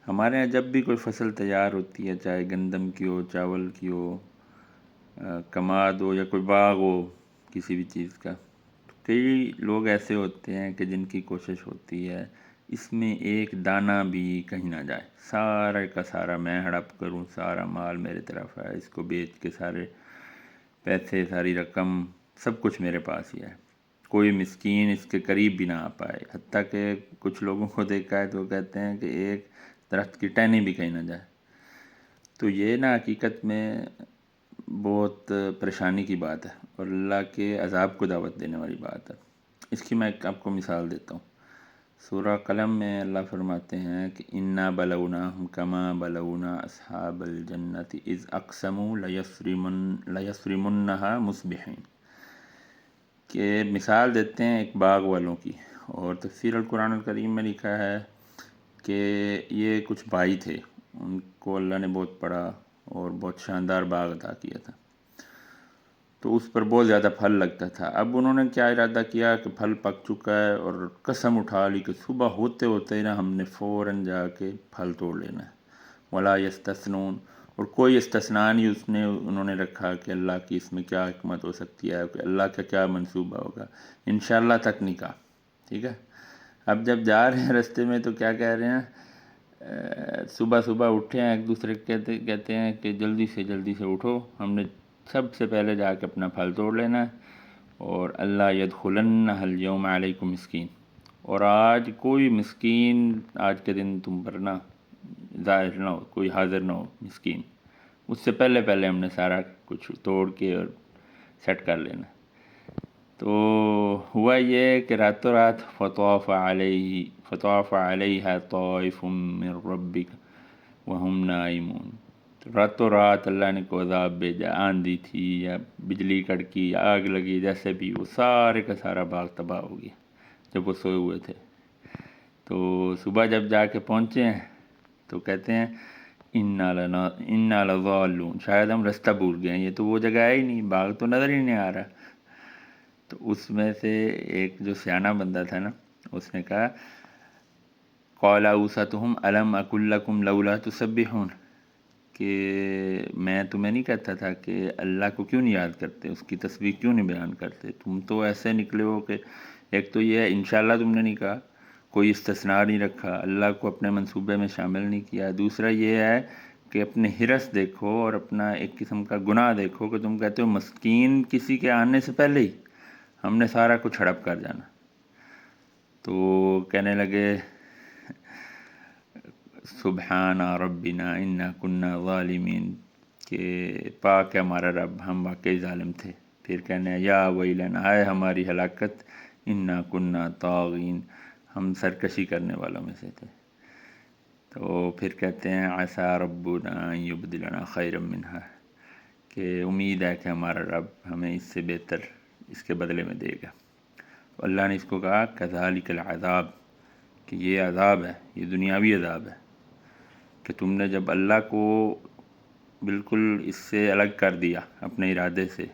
ہمارے یہاں جب بھی کوئی فصل تیار ہوتی ہے، چاہے گندم کی ہو، چاول کی ہو، کماد ہو یا کوئی باغ ہو کسی بھی چیز کا، تو کئی لوگ ایسے ہوتے ہیں کہ جن کی کوشش ہوتی ہے اس میں ایک دانہ بھی کہیں نہ جائے، سارا کا سارا میں ہڑپ کروں، سارا مال میرے طرف ہے، اس کو بیچ کے سارے پیسے، ساری رقم، سب کچھ میرے پاس ہی ہے، کوئی مسکین اس کے قریب بھی نہ آ پائے۔ حتیٰ کہ کچھ لوگوں کو دیکھا ہے تو وہ کہتے ہیں کہ ایک درخت کی ٹہنی بھی کہیں نہ جائے۔ تو یہ نا حقیقت میں بہت پریشانی کی بات ہے اور اللہ کے عذاب کو دعوت دینے والی بات ہے۔ اس کی میں ایک آپ کو مثال دیتا ہوں۔ سورہ قلم میں اللہ فرماتے ہیں کہ انا بلوناہم کما بلونا اصحاب الجنت اذ اقسموا لیصرمنھا مصبحین، کہ مثال دیتے ہیں ایک باغ والوں کی، اور تفسیر القرآن الکریم میں لکھا ہے کہ یہ کچھ بھائی تھے، ان کو اللہ نے بہت پڑھا اور بہت شاندار باغ عطا کیا تھا، تو اس پر بہت زیادہ پھل لگتا تھا۔ اب انہوں نے کیا ارادہ کیا کہ پھل پک چکا ہے، اور قسم اٹھا لی کہ صبح ہوتے ہوتے ہی نا ہم نے فوراً جا کے پھل توڑ لینا ہے۔ ولا یستثنون، اور کوئی استثناء نہیں اس نے انہوں نے رکھا کہ اللہ کی اس میں کیا حکمت ہو سکتی ہے، کہ اللہ کا کیا منصوبہ ہوگا، انشاءاللہ تک نہیں کہا۔ ٹھیک ہے، اب جب جا رہے ہیں رستے میں تو کیا کہہ رہے ہیں، صبح صبح اٹھے ہیں، ایک دوسرے کو کہتے ہیں کہ جلدی سے اٹھو، ہم نے سب سے پہلے جا کے اپنا پھل توڑ لینا ہے، اور اللہ یدخلنہ الیوم علیکم مسکین، اور آج کوئی مسکین آج کے دن تم پر نہ ظاہر نہ ہو، کوئی حاضر نہ ہو مسکین، اس سے پہلے پہلے ہم نے سارا کچھ توڑ کے اور سیٹ کر لینا۔ تو ہوا یہ کہ راتوں رات فطاف علیہا طائف من ربک وہم نائمون، تو راتوں رات اللہ نے کو عذاب بھیجا، آندھی تھی یا بجلی کڑکی یا آگ لگی، جیسے بھی وہ سارے کا سارا باغ تباہ ہو گیا جب وہ سوئے ہوئے تھے۔ تو صبح جب جا کے پہنچے ہیں تو کہتے ہیں انا لضالون، شاید ہم رستہ بھول گئے ہیں، یہ تو وہ جگہ ہے ہی نہیں، باغ تو نظر ہی نہیں آ رہا۔ تو اس میں سے ایک جو سیانہ بندہ تھا نا، اس نے کہا قال اوسطہم الم اقل لکم لولا تسبحون، کہ میں تمہیں نہیں کہتا تھا کہ اللہ کو کیوں نہیں یاد کرتے، اس کی تسبیح کیوں نہیں بیان کرتے، تم تو ایسے نکلے ہو کہ ایک تو یہ ہے انشاءاللہ تم نے نہیں کہا، کوئی استثناء نہیں رکھا، اللہ کو اپنے منصوبے میں شامل نہیں کیا، دوسرا یہ ہے کہ اپنے حرص دیکھو اور اپنا ایک قسم کا گناہ دیکھو کہ تم کہتے ہو مسکین کسی کے آنے سے پہلے ہی ہم نے سارا کچھ ہڑپ کر جانا۔ تو کہنے لگے سبحان ربنا انا کنا ظالمین، کہ پاک ہے ہمارا رب، ہم واقعی ظالم تھے۔ پھر کہنے یا ویلنا، آئے ہماری ہلاکت، انا کنا طاغین، ہم سرکشی کرنے والوں میں سے تھے۔ تو پھر کہتے ہیں عسیٰ ربنا ان یبدلنا خیرا منہا، کہ امید ہے کہ ہمارا رب ہمیں اس سے بہتر اس کے بدلے میں دے گا۔ اللہ نے اس کو کہا کذالک العذاب، کہ یہ عذاب ہے، یہ دنیاوی عذاب ہے، کہ تم نے جب اللہ کو بالکل اس سے الگ کر دیا اپنے ارادے سے،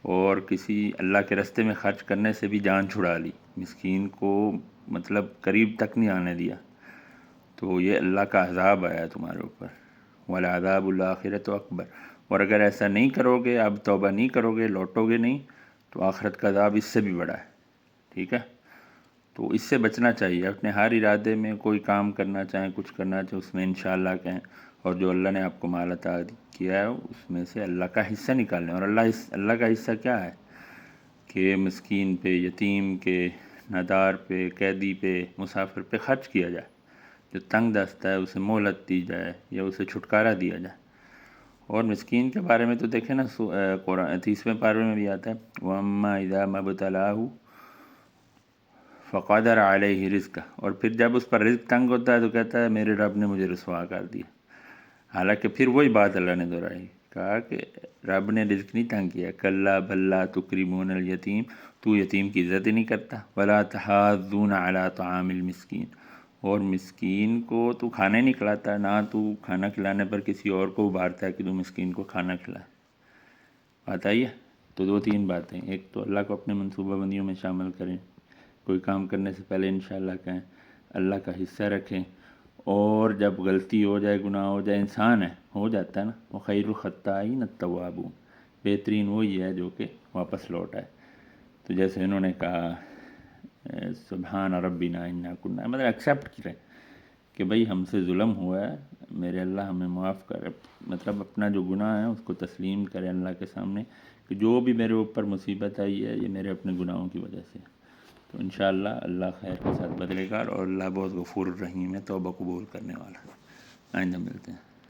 اور کسی اللہ کے راستے میں خرچ کرنے سے بھی جان چھڑا لی، مسکین کو مطلب قریب تک نہیں آنے دیا، تو یہ اللہ کا عذاب آیا تمہارے اوپر۔ وَلَعَذَابُ الْآخِرَةُ أَكْبَرُ، اور اگر ایسا نہیں کرو گے، اب توبہ نہیں کرو گے، لوٹو گے نہیں، تو آخرت کا عذاب اس سے بھی بڑا ہے۔ ٹھیک ہے، تو اس سے بچنا چاہیے، اپنے ہر ارادے میں کوئی کام کرنا چاہیں، کچھ کرنا چاہیں، اس میں انشاءاللہ کہیں، اور جو اللہ نے آپ کو مال عطا کیا ہے اس میں سے اللہ کا حصہ نکالیں۔ اور اللہ کا حصہ کیا ہے کہ مسکین پہ، یتیم کے، نادار پہ، قیدی پہ، مسافر پہ خرچ کیا جائے، جو تنگ دست ہے اسے مہلت دی جائے یا اسے چھٹکارا دیا جائے۔ اور مسکین کے بارے میں تو دیکھیں نا، قرآن 30ویں پارے میں بھی آتا ہے وَأَمَّا إِذَا مَا ابْتَلَاهُ فقدر علیہ رزق، اور پھر جب اس پر رزق تنگ ہوتا ہے تو کہتا ہے میرے رب نے مجھے رسوا کر دیا۔ حالانکہ پھر وہی بات اللہ نے دہرائی، کہا کہ رب نے رزق نہیں تنگ کیا، کلا بل لا تکرمون الیتیم، تو یتیم کی عزت ہی نہیں کرتا، ولا تحاضون علی طعام المسکین، اور مسکین کو تو کھانا نہیں کھلاتا، نہ تو کھانا کھلانے پر کسی اور کو ابھارتا ہے کہ تو مسکین کو کھانا کھلائے۔ بات آئی ہے؟ تو دو تین باتیں، ایک تو اللہ کو اپنے منصوبہ بندیوں میں شامل کریں، کوئی کام کرنے سے پہلے انشاءاللہ کہیں، اللہ کا حصہ رکھیں، اور جب غلطی ہو جائے، گناہ ہو جائے، انسان ہے، ہو جاتا ہے نا، وہ خیر الخطائین التوابون، بہترین وہی ہے جو کہ واپس لوٹ آئے۔ تو جیسے انہوں نے کہا سبحان ربنا انا کنا، مطلب ایکسیپٹ کریں کہ بھئی ہم سے ظلم ہوا ہے، میرے اللہ ہمیں معاف کرے، مطلب اپنا جو گناہ ہے اس کو تسلیم کرے اللہ کے سامنے کہ جو بھی میرے اوپر مصیبت آئی ہے یہ میرے اپنے گناہوں کی وجہ سے۔ تو انشاءاللہ اللہ خیر کے ساتھ بدلے گا، اور اللہ بہت غفور الرحیم ہے، توبہ قبول کرنے والا۔ آئندہ ملتے ہیں۔